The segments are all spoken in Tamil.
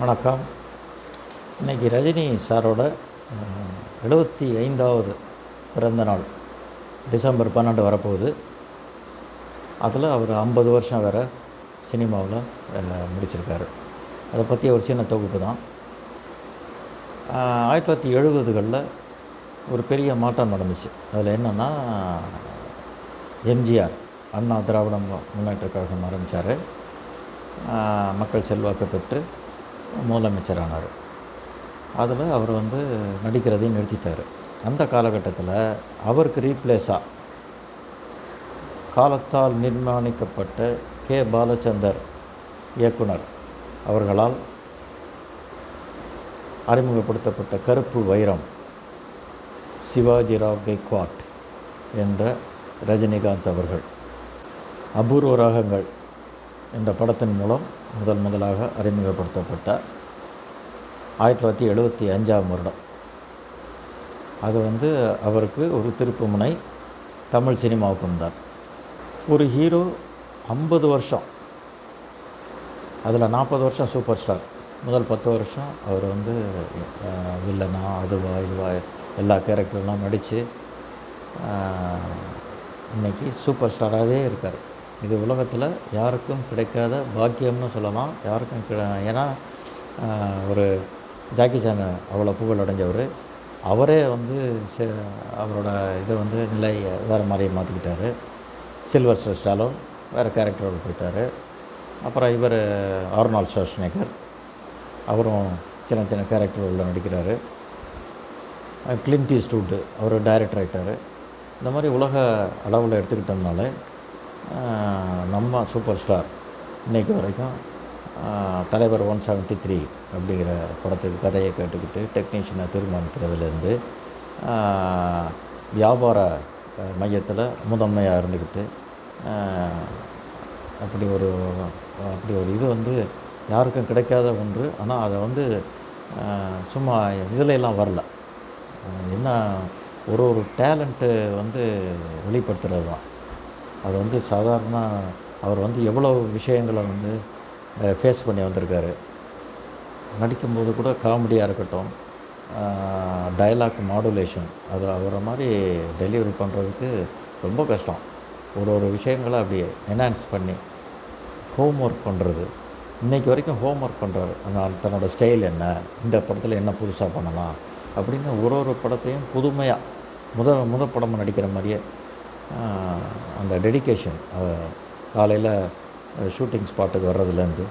வணக்கம். இன்றைக்கி ரஜினி சாரோட 75வது பிறந்த நாள் டிசம்பர் 12 வரப்போகுது. அதில் அவர் 50 வருஷம் வேறு சினிமாவில் முடிச்சிருக்காரு. அதை பற்றி ஒரு சின்ன தொகுப்பு தான். 1970களில் ஒரு பெரிய மாற்றம் நடந்துச்சு. அதில் என்னென்னா, எம்ஜிஆர் அண்ணா திராவிட முன்னேற்ற கழகம் ஆரம்பித்தார். மக்கள் செல்வாக்கு பெற்று முதலமைச்சரானார். அதில் அவர் நடிக்கிறதையும் நிறுத்திட்டார். அந்த காலகட்டத்தில் அவருக்கு ரீப்ளேஸாக காலத்தால் நிர்மாணிக்கப்பட்ட கே. பாலச்சந்தர் இயக்குனர் அவர்களால் அறிமுகப்படுத்தப்பட்ட கருப்பு வைரம் சிவாஜிராவ் கெய்க்வாட் என்ற ரஜினிகாந்த் அவர்கள் அபூர்வ ராகங்கள் என்ற படத்தின் மூலம் முதலாக அறிமுகப்படுத்தப்பட்ட 1975ஆம் வருடம். அது அவருக்கு ஒரு திருப்புமுனை தமிழ் சினிமாவுக்கு வந்தார். ஒரு ஹீரோ 50 வருஷம், அதில் 40 வருஷம் சூப்பர் ஸ்டார், முதல் 10 வருஷம் அவர் வில்லனா அதுவா இதுவா எல்லா கேரக்டர்லாம் நடித்து இன்றைக்கி சூப்பர் ஸ்டாராகவே இருக்கார். இது உலகத்தில் யாருக்கும் கிடைக்காத பாக்கியம்னு சொல்லலாம். ஏன்னா ஒரு ஜாக்கி சான் அவ்வளோ புகழ் அடைஞ்சவர். அவரே அவரோட இதை நிலை வேறு மாதிரி மாற்றிக்கிட்டார். சில்வஸ்டர் ஸ்டாலோன் வேறு கேரக்டரோடு போயிட்டார். அப்புறம் இவர் ஆர்னால்ட் ஷ்வார்ஸ்நெகர், அவரும் சின்ன சின்ன கேரக்டர் உள்ள நடிக்கிறார். கிளின்ட் ஈஸ்ட்வுட் அவர் டைரக்டர் ஆகிட்டார். இந்த மாதிரி உலக அளவில் எடுத்துக்கிட்டோம்னால நம்ம சூப்பர் ஸ்டார் இன்றைக்கு வரைக்கும் தலைவர் 173 அப்படிங்கிற படத்துக்கு கதையை கேட்டுக்கிட்டு டெக்னீஷியனை தீர்மானிக்கிறதுலேருந்து வியாபார மையத்தில் முதன்மையாக இருந்துக்கிட்டு அப்படி ஒரு இது யாருக்கும் கிடைக்காத ஒன்று. ஆனால் அதை சும்மா இதிலெல்லாம் வரல. என்ன ஒரு டேலண்ட்டு வெளிப்படுத்துகிறது தான். அது சாதாரண அவர் எவ்வளோ விஷயங்களை ஃபேஸ் பண்ணி வந்திருக்காரு. நடிக்கும்போது கூட காமெடியாக இருக்கட்டும், டயலாக் மாடுலேஷன், அது அவரை மாதிரி டெலிவரி பண்ணுறதுக்கு ரொம்ப கஷ்டம். ஒரு விஷயங்களை அப்படியே என்ஹான்ஸ் பண்ணி ஹோம் ஒர்க் பண்ணுறது. இன்றைக்கி வரைக்கும் ஹோம் ஒர்க் பண்ணுறாரு. அதனால் தன்னோட ஸ்டைல் என்ன, இந்த படத்தில் என்ன புதுசாக பண்ணலாம் அப்படின்னு ஒரு படத்தையும் புதுமையாக முதல் படமாக நடிக்கிற மாதிரியே அந்த டெடிக்கேஷன், காலையில் ஷூட்டிங் ஸ்பாட்டுக்கு வர்றதுலேருந்து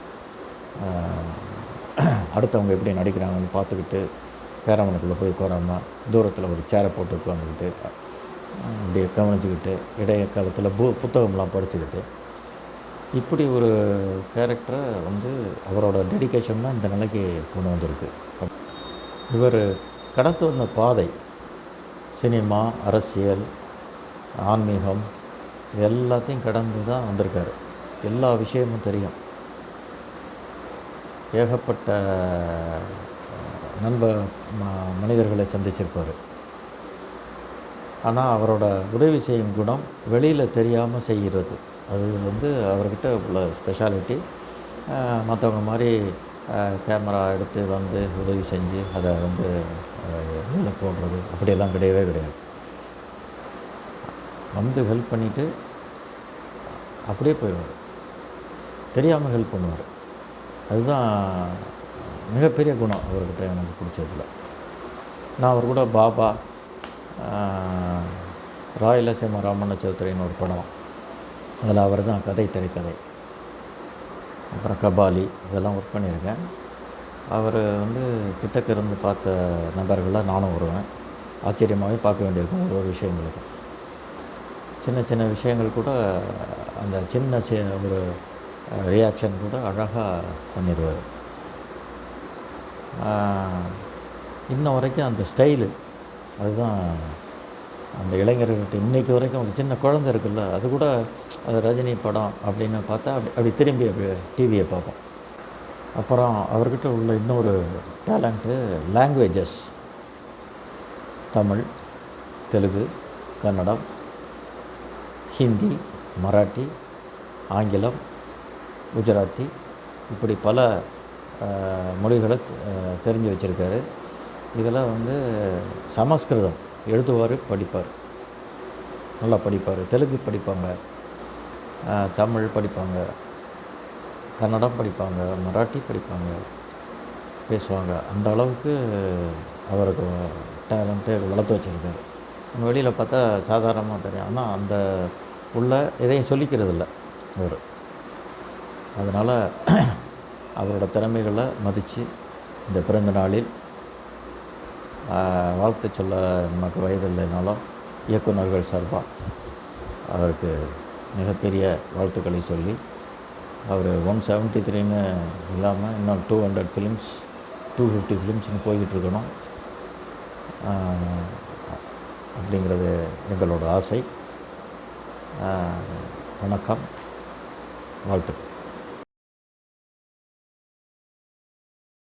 அடுத்தவங்க எப்படி நடிக்கிறாங்கன்னு பார்த்துக்கிட்டு கேரவனுக்குள்ளே போய் உட்காராமல் தூரத்தில் ஒரு சேரை போட்டு உட்காந்துக்கிட்டு அப்படியே கவனிச்சுக்கிட்டு இடைய காலத்தில் புத்தகம்லாம் படிச்சுக்கிட்டு இப்படி ஒரு கேரக்டரை அவரோட டெடிக்கேஷன் தான் இந்த நிலைக்கு கொண்டு வந்திருக்கு. இவர் கடந்து வந்த பாதை சினிமா, அரசியல், ஆன்மீகம் எல்லாத்தையும் கடந்து தான் வந்திருக்காரு. எல்லா விஷயமும் தெரியும். ஏகப்பட்ட மனிதர்களை சந்திச்சிருப்பார். ஆனால் அவரோட உதவி செய்யும் குணம் வெளியில் தெரியாமல் செய்கிறது, அது அவர்கிட்ட உள்ள ஸ்பெஷாலிட்டி. மற்றவங்க மாதிரி கேமரா எடுத்து உதவி செஞ்சு அதை மேலே போடுறது அப்படியெல்லாம் கிடையவே கிடையாது. ஹெல்ப் பண்ணிவிட்டு அப்படியே போயிடுவார். தெரியாமல் ஹெல்ப் பண்ணுவார். அதுதான் மிகப்பெரிய குணம் அவர்கிட்ட எனக்கு பிடிச்சதில்ல. நான் அவர் கூட பாபா, ராயலசீமா ராமண்ண சௌத்ரின்னு ஒரு படம், அதில் அவர் தான் திரைக்கதை, அப்புறம் கபாலி இதெல்லாம் ஒர்க் பண்ணியிருக்கேன். அவர் கிட்டக்க இருந்து பார்த்த நபர்களில் நானும் வருவேன். ஆச்சரியமாகவே பார்க்க வேண்டியிருக்கும் ஒரு விஷயங்களுக்கு. சின்ன சின்ன விஷயங்கள் கூட அந்த சின்ன ஒரு ரியாக்ஷன் கூட அழகாக பண்ணிடுவார். இன்ன வரைக்கும் அந்த ஸ்டைலு, அதுதான் அந்த இளைஞர்கள்ட்ட இன்றைக்கி வரைக்கும் ஒரு சின்ன குழந்தை இருக்குல்ல, அது கூட அது ரஜினி படம் அப்படின்னு பார்த்தா அப்படி திரும்பி டிவியை பார்ப்போம். அப்புறம் அவர்கிட்ட உள்ள இன்னொரு டேலண்ட்டு லாங்குவேஜஸ், தமிழ், தெலுங்கு, கன்னடம், ஹிந்தி, மராட்டி, ஆங்கிலம், குஜராத்தி, இப்படி பல மொழிகளை தெரிஞ்சு வச்சுருக்காரு. இதில் வந்து சமஸ்கிருதம் எழுதுவார், படிப்பார், நல்லா படிப்பார். தெலுங்கு படிப்பாங்க, தமிழ் படிப்பாங்க, கன்னடம் படிப்பாங்க, மராட்டி படிப்பாங்க, பேசுவாங்க. அந்த அளவுக்கு அவருக்கு டேலண்ட்டு வளர்த்து வச்சுருக்காரு. நம்ம வெளியில் பார்த்தா சாதாரணமாக தெரியும். ஆனால் அந்த உள்ள எதையும் சொல்லிக்கிறதில்ல அவர். அதனால் அவரோட திறமைகளை மதித்து இந்த பிறந்த நாளில் வாழ்த்து சொல்ல நமக்கு வயது இல்லைனாலும் இயக்குநர்கள் சார்பாக அவருக்கு மிகப்பெரிய வாழ்த்துக்களை சொல்லி, அவர் 173ன்னு இல்லாமல் இன்னும் 200 ஃபிலிம்ஸ் 250 ஃபிலிம்ஸ்னு போய்கிட்டுருக்கணும் அப்படிங்கிறது எங்களோட ஆசை. வணக்கம், வாழ்த்துக்கள்.